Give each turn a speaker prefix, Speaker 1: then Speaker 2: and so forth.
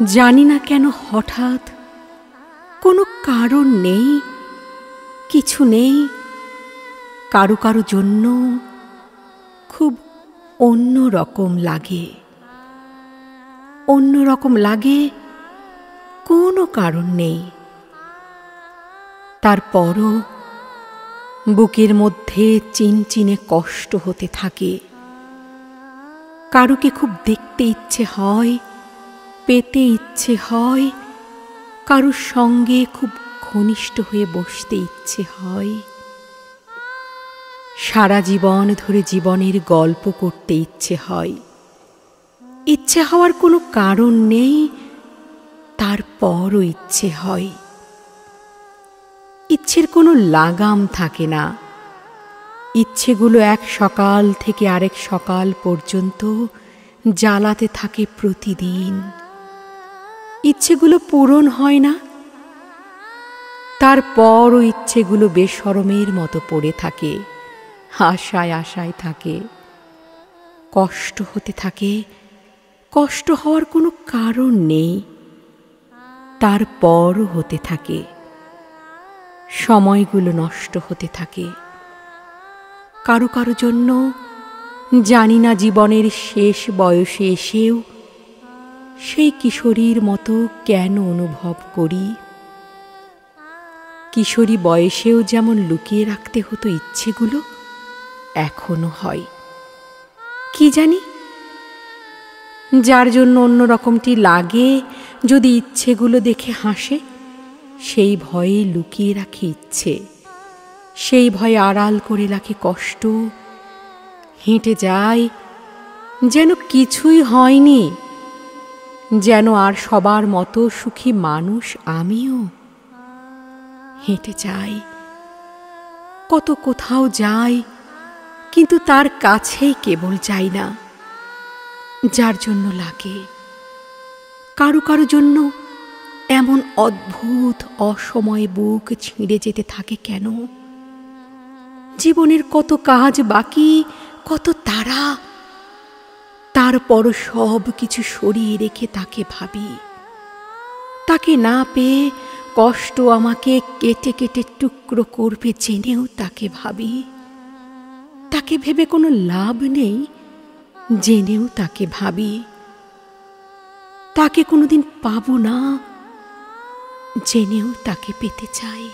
Speaker 1: জানি না কেন হঠাৎ কোনো কারণ নেই, কিছু নেই, কারো কারো জন্য খুব অন্য রকম লাগে, অন্য রকম লাগে, কোনো কারণ নেই। তারপরও বুকের মধ্যে চিনচিনে কষ্ট হতে থাকে। কারুকে খুব দেখতে ইচ্ছে হয়, পেতে ইচ্ছে হয়, কারুর সঙ্গে খুব ঘনিষ্ঠ হয়ে বসতে ইচ্ছে হয়, সারা জীবন ধরে জীবনের গল্প করতে ইচ্ছে হয়। ইচ্ছে হওয়ার কোনো কারণ নেই, তারপরও ইচ্ছে হয়। ইচ্ছের কোনো লাগাম থাকে না। ইচ্ছেগুলো এক সকাল থেকে আরেক সকাল পর্যন্ত জ্বালাতে থাকে প্রতিদিন। ইচ্ছেগুলো পূরণ হয় না, তারপরও ইচ্ছেগুলো বেশরমের মতো পড়ে থাকে, আশায় আশায় থাকে। কষ্ট হতে থাকে, কষ্ট হওয়ার কোনো কারণ নেই, তারপরও হতে থাকে। সময়গুলো নষ্ট হতে থাকে। কারো কারো জন্য জানি না জীবনের শেষ বয়সে এসেও সেই কিশোরীর মতো কেন অনুভব করি। কিশোরী বয়সেও যেমন লুকিয়ে রাখতে হতো ইচ্ছেগুলো, এখনো হয়। কি জানি, যার জন্য অন্য রকমটি লাগে যদি ইচ্ছেগুলো দেখে হাসে, সেই ভয়ে লুকিয়ে রাখে ইচ্ছে, সেই ভয়ে আড়াল করে রাখে কষ্ট। হেঁটে যায় যেন কিছুই হয়নি, যেন আর সবার মতো সুখী মানুষ আমিও। হেঁটে যাই, কত কোথাও যাই, কিন্তু তার কাছেই কেবল যাই না, যার জন্য লাগে। কারো কারো জন্য এমন অদ্ভুত অসময়ে বুক ছিঁড়ে যেতে থাকে কেন? জীবনের কত কাজ বাকি, কত তাড়া, তারপরও সব কিছু সরিয়ে রেখে তাকে ভাবি। তাকে না পেয়ে কষ্ট আমাকে কেটে কেটে টুকরো করবে জেনেও তাকে ভাবি। তাকে ভেবে কোনো লাভ নেই, জেনেও তাকে ভাবি। তাকে কোনোদিন পাবো না, জেনেও তাকে পেতে চাই।